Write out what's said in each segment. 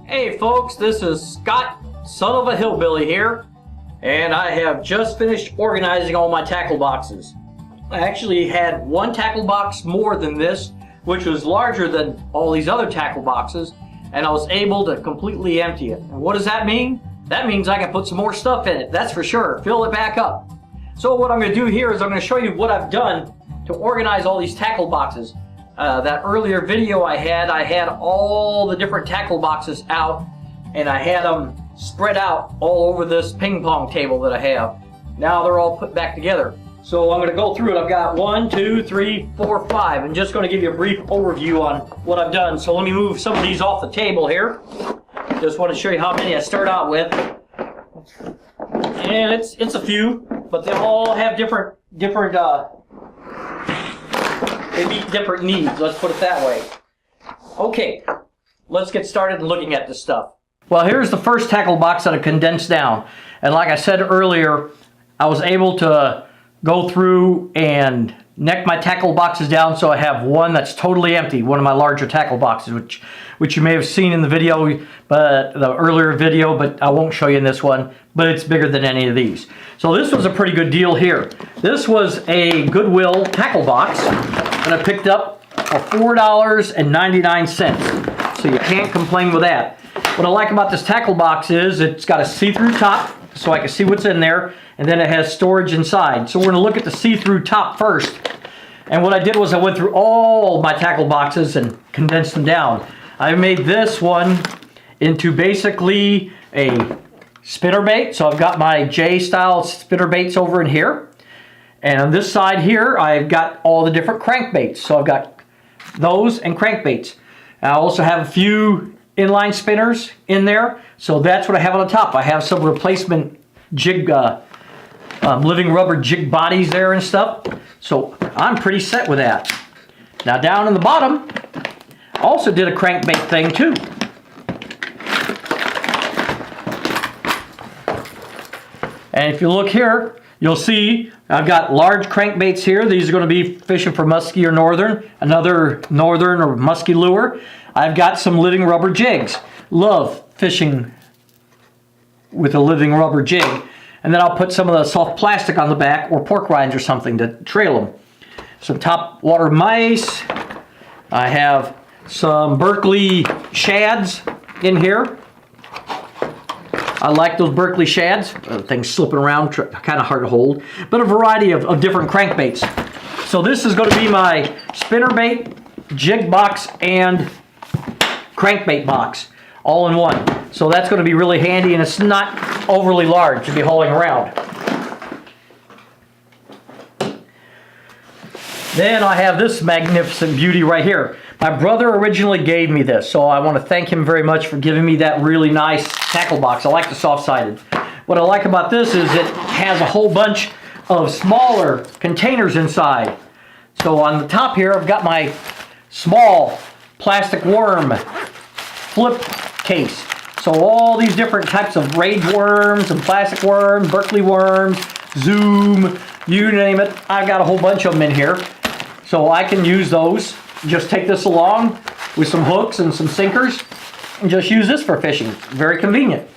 Hey folks, this is Scott, son of a hillbilly here, and I have just finished organizing all my tackle boxes. I actually had one tackle box more than this, which was larger than all these other tackle boxes, and I was able to completely empty it. And what does that mean? That means I can put some more stuff in it, that's for sure. Fill it back up. So what I'm going to do here is I'm going to show you what I've done to organize all these tackle boxes. That earlier video I had all the different tackle boxes out, and I had them spread out all over this ping pong table that I have. Now they're all put back together. So I'm going to go through it. I've got 1, 2, 3, 4, 5. I'm just going to give you a brief overview on what I've done. So let me move some of these off the table here. Just want to show you how many I start out with. And it's a few, but they all have different they meet different needs, let's put it that way. Okay, let's get started looking at this stuff. Well, here's the first tackle box that I condensed down. And like I said earlier, I was able to go through and neck my tackle boxes down so I have one that's totally empty, one of my larger tackle boxes, which you may have seen in the video, but the earlier video, but I won't show you in this one, but it's bigger than any of these. So this was a pretty good deal here. This was a Goodwill tackle box that I picked up for $4.99. So you can't complain with that. What I like about this tackle box is it's got a see-through top, so I can see what's in there, and then it has storage inside. So we're going to look at the see-through top first. And what I did was I went through all my tackle boxes and condensed them down. I made this one into basically a spinnerbait. So I've got my J-style spinnerbaits over in here. And on this side here, I've got all the different crankbaits. So I've got those and crankbaits. I also have a few inline spinners in there. So that's what I have on the top. I have some replacement jig, living rubber jig bodies there and stuff. So I'm pretty set with that. Now down in the bottom, I also did a crankbait thing too. And if you look here, you'll see I've got large crankbaits here. These are going to be fishing for muskie or northern, another northern or muskie lure. I've got some living rubber jigs. Love fishing with a living rubber jig. And then I'll put some of the soft plastic on the back or pork rinds or something to trail them. Some top water mice. I have some Berkley shads in here. I like those Berkley shads. Things slipping around, kind of hard to hold. But a variety of different crankbaits. So this is going to be my spinnerbait, jig box, and crankbait box all in one. So that's going to be really handy, and it's not overly large to be hauling around. Then I have this magnificent beauty right here. My brother originally gave me this, so I want to thank him very much for giving me that really nice tackle box. I like the soft-sided. What I like about this is it has a whole bunch of smaller containers inside. So on the top here, I've got my small plastic worm flip case. So all these different types of rage worms and plastic worms, Berkley worms, Zoom, you name it. I've got a whole bunch of them in here. So I can use those. Just take this along with some hooks and some sinkers and just use this for fishing. Very convenient.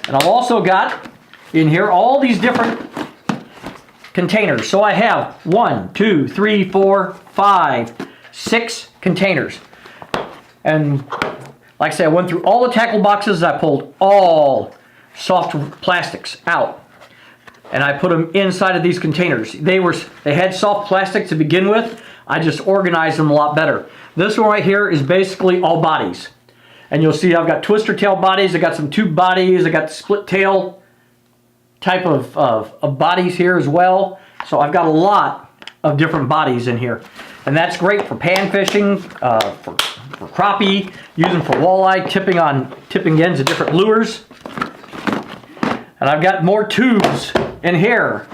And I've also got in here all these different containers. So I have 1, 2, 3, 4, 5, 6 containers. And like I said, I went through all the tackle boxes. I pulled all soft plastics out, and I put them inside of these containers. They had soft plastic to begin with. I just organized them a lot better. This one right here is basically all bodies, and you'll see I've got twister tail bodies. I got some tube bodies. I got the split tail type of bodies here as well. So I've got a lot of different bodies in here, and that's great for pan fishing, for crappie, use them for walleye, tipping ends of different lures. And I've got more tubes in here.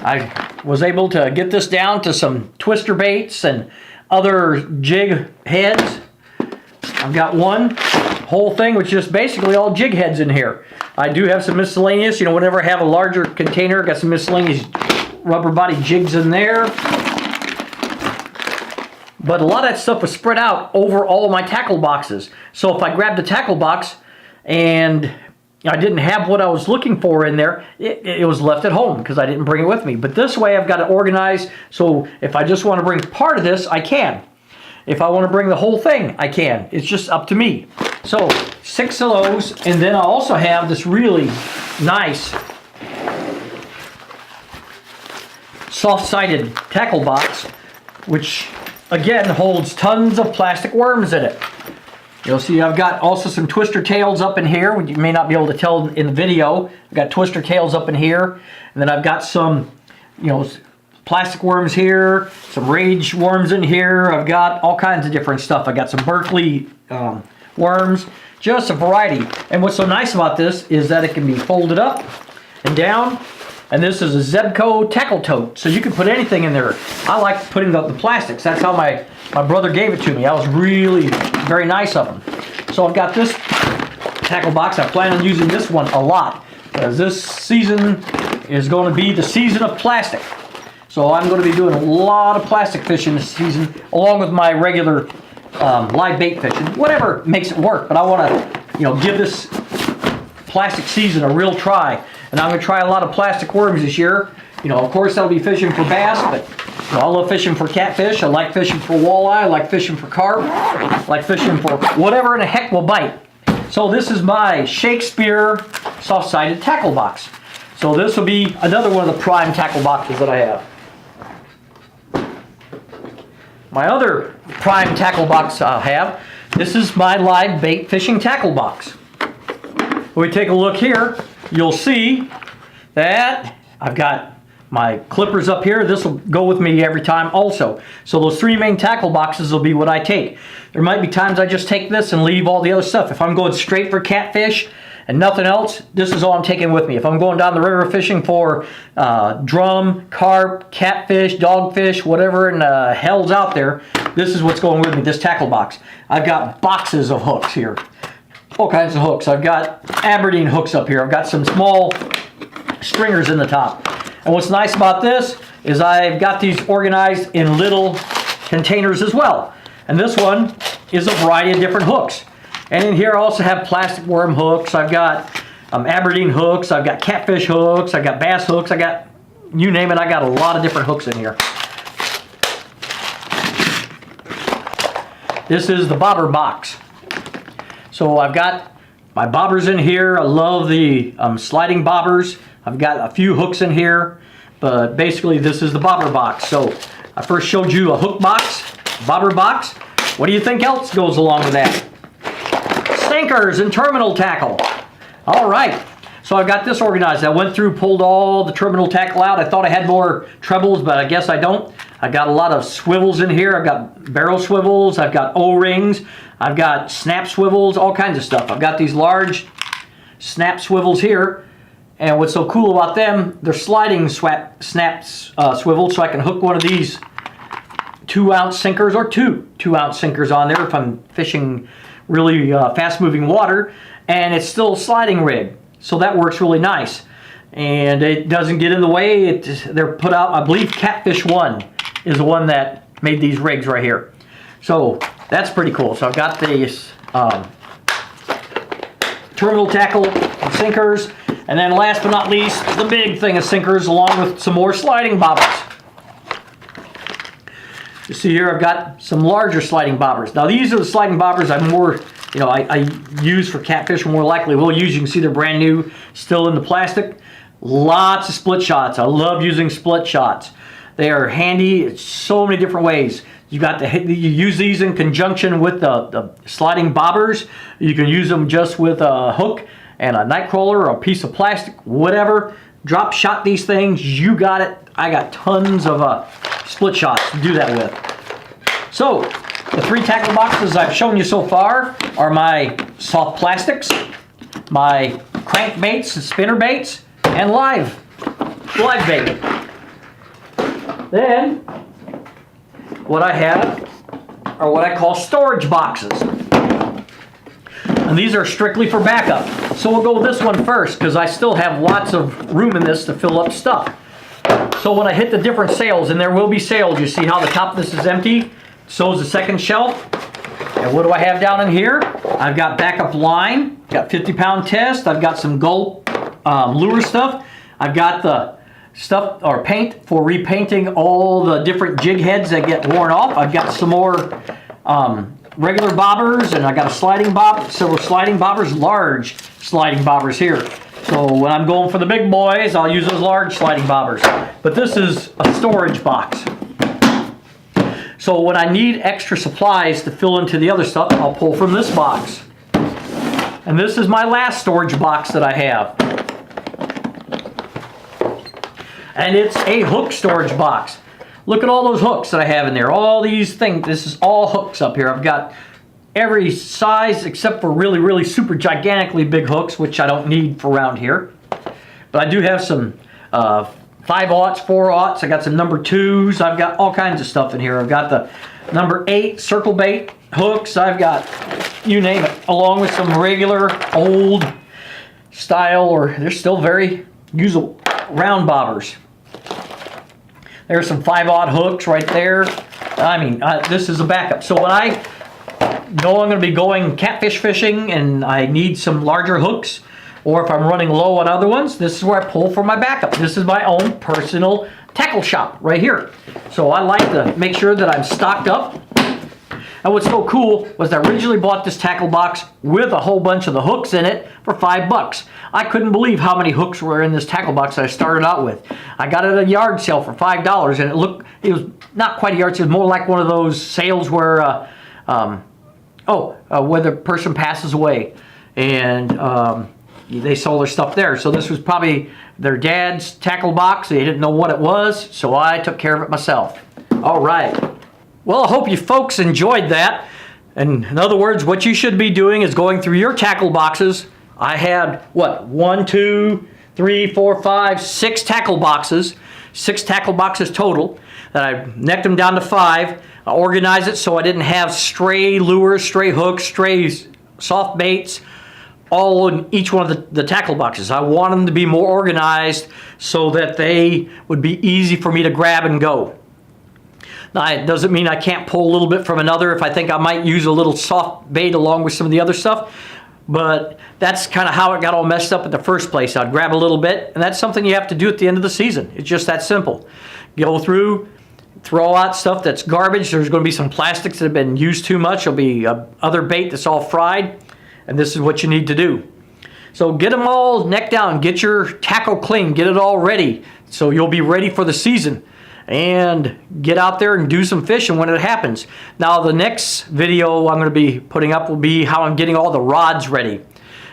I was able to get this down to some twister baits and other jig heads. I've got one whole thing which is just basically all jig heads in here. I do have some miscellaneous, whenever I have a larger container, got some miscellaneous rubber body jigs in there. but a lot of that stuff was spread out over all of my tackle boxes. So if I grabbed the tackle box and I didn't have what I was looking for in there, it was left at home because I didn't bring it with me. But this way I've got it organized, so if I just want to bring part of this, I can. If I want to bring the whole thing, I can. It's just up to me. So 6 of those, and then I also have this really nice soft-sided tackle box, which again holds tons of plastic worms in it. You'll see I've got also some twister tails up in here. You may not be able to tell in the video. I've got twister tails up in here, and then I've got some, plastic worms here, some rage worms in here. I've got all kinds of different stuff. I got some Berkeley worms, just a variety. And what's so nice about this is that it can be folded up and down. And this is a Zebco tackle tote, so you can put anything in there. I like putting the plastics. That's how my brother gave it to me. That was really very nice of him. So I've got this tackle box. I plan on using this one a lot, because this season is going to be the season of plastic. So I'm going to be doing a lot of plastic fishing this season, along with my regular live bait fishing. Whatever makes it work, but I want to, give this plastic season a real try. And I'm going to try a lot of plastic worms this year. Of course I'll be fishing for bass, but I love fishing for catfish. I like fishing for walleye. I like fishing for carp. I like fishing for whatever in the heck will bite. So this is my Shakespeare soft-sided tackle box. So this will be another one of the prime tackle boxes that I have. My other prime tackle box I have, this is my live bait fishing tackle box. When we take a look here, you'll see that I've got my clippers up here. This will go with me every time also. So those 3 main tackle boxes will be what I take. There might be times I just take this and leave all the other stuff. If I'm going straight for catfish and nothing else, this is all I'm taking with me. If I'm going down the river fishing for drum, carp, catfish, dogfish, whatever in the hell's out there, this is what's going with me, this tackle box. I've got boxes of hooks here. All kinds of hooks. I've got Aberdeen hooks up here. I've got some small stringers in the top. And what's nice about this is I've got these organized in little containers as well. And this one is a variety of different hooks. And in here I also have plastic worm hooks. I've got Aberdeen hooks. I've got catfish hooks. I've got bass hooks. I got, you name it, I got a lot of different hooks in here. This is the bobber box. So I've got my bobbers in here. I love the sliding bobbers. I've got a few hooks in here, but basically this is the bobber box. So I first showed you a hook box, bobber box. What do you think else goes along with that? Sinkers and terminal tackle. All right, so I've got this organized. I went through, pulled all the terminal tackle out. I thought I had more trebles, but I guess I don't. I got a lot of swivels in here. I've got barrel swivels. I've got O-rings. I've got snap swivels, all kinds of stuff. I've got these large snap swivels here. And what's so cool about them, they're sliding snaps swivels, so I can hook one of these 2-ounce sinkers or two 2-ounce sinkers on there if I'm fishing really fast-moving water. And it's still a sliding rig, so that works really nice. And it doesn't get in the way. They're put out, I believe Catfish One is the one that made these rigs right here. So that's pretty cool. So I've got these terminal tackle sinkers. And then last but not least, the big thing of sinkers along with some more sliding bobbers. You see here I've got some larger sliding bobbers. Now these are the sliding bobbers I'm more, I use for catfish more likely will use. You can see they're brand new, still in the plastic. Lots of split shots. I love using split shots. They are handy in so many different ways. You use these in conjunction with the sliding bobbers. You can use them just with a hook and a night crawler or a piece of plastic, whatever. Drop shot these things, you got it. I got tons of split shots to do that with. So, the 3 tackle boxes I've shown you so far are my soft plastics, my crankbaits and spinner baits, and live bait. Then, what I have are what I call storage boxes. And these are strictly for backup. So we'll go with this one first because I still have lots of room in this to fill up stuff. So when I hit the different sails, and there will be sails, you see how the top of this is empty? So is the second shelf. And what do I have down in here? I've got backup line, got 50-pound test, I've got some gold lure stuff, I've got the stuff or paint for repainting all the different jig heads that get worn off. I've got some more regular bobbers, and I got a sliding bob, several sliding bobbers, large sliding bobbers here. So when I'm going for the big boys, I'll use those large sliding bobbers. But this is a storage box. So when I need extra supplies to fill into the other stuff, I'll pull from this box. And this is my last storage box that I have. And it's a hook storage box. Look at all those hooks that I have in there. All these things. This is all hooks up here. I've got every size except for really, really super gigantically big hooks, which I don't need for around here. But I do have some 5/0, 4/0. I got some number 2s. I've got all kinds of stuff in here. I've got the number 8 circle bait hooks. I've got, you name it, along with some regular old style, or they're still very usable, round bobbers. There's some 5/0 hooks right there. I mean, this is a backup. So when I know I'm going to be going catfish fishing and I need some larger hooks, or if I'm running low on other ones, this is where I pull for my backup. This is my own personal tackle shop right here. So I like to make sure that I'm stocked up. And what's so cool was I originally bought this tackle box with a whole bunch of the hooks in it for $5. I couldn't believe how many hooks were in this tackle box that I started out with. I got it at a yard sale for $5, and it was not quite a yard sale. It was more like one of those sales where where the person passes away and they sold their stuff there. So this was probably their dad's tackle box. They didn't know what it was, so I took care of it myself. All right. Well, I hope you folks enjoyed that. And in other words, what you should be doing is going through your tackle boxes. I had, 1, 2, 3, 4, 5, 6 tackle boxes. 6 tackle boxes total. That I necked them down to 5. I organized it so I didn't have stray lures, stray hooks, stray soft baits, all in each one of the tackle boxes. I want them to be more organized so that they would be easy for me to grab and go. Now, it doesn't mean I can't pull a little bit from another if I think I might use a little soft bait along with some of the other stuff. But that's kind of how it got all messed up in the first place. I'd grab a little bit, and that's something you have to do at the end of the season. It's just that simple. Go through, throw out stuff that's garbage. There's going to be some plastics that have been used too much. There'll be other bait that's all fried, and this is what you need to do. So get them all neck down. Get your tackle clean. Get it all ready so you'll be ready for the season. And get out there and do some fishing when it happens. Now the next video I'm going to be putting up will be how I'm getting all the rods ready.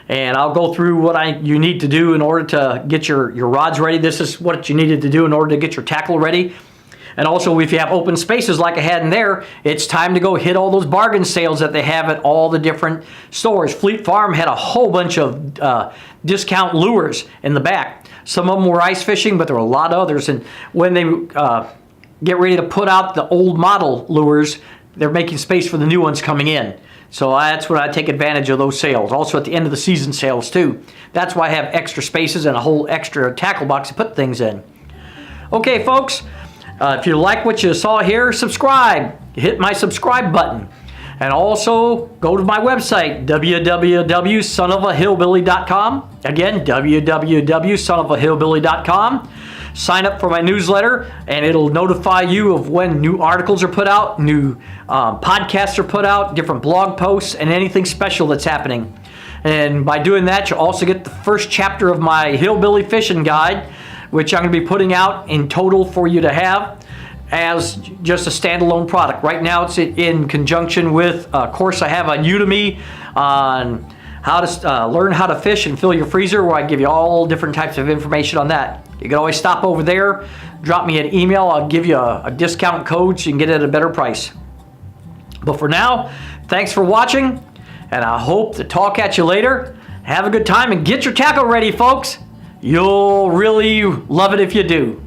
And I'll go through what you need to do in order to get your rods ready. This is what you needed to do in order to get your tackle ready. And also, if you have open spaces like I had in there, it's time to go hit all those bargain sales that they have at all the different stores. Fleet Farm had a whole bunch of discount lures in the back. Some of them were ice fishing, but there were a lot of others. And when they get ready to put out the old model lures, they're making space for the new ones coming in. So that's when I take advantage of those sales. Also at the end of the season sales too. That's why I have extra spaces and a whole extra tackle box to put things in. Okay, folks. If you like what you saw here, subscribe. Hit my subscribe button. And also go to my website, www.sonofahillbilly.com. Again, www.sonofahillbilly.com. Sign up for my newsletter, and it'll notify you of when new articles are put out, new podcasts are put out, different blog posts, and anything special that's happening. And by doing that, you'll also get the first chapter of my Hillbilly Fishing Guide, which I'm going to be putting out in total for you to have as just a standalone product. Right now it's in conjunction with a course I have on Udemy on how to learn how to fish and fill your freezer, where I give you all different types of information on that. You can always stop over there, drop me an email, I'll give you a discount code so you can get it at a better price. But for now, thanks for watching, and I hope to talk at you later. Have a good time and get your tackle ready, folks. You'll really love it if you do.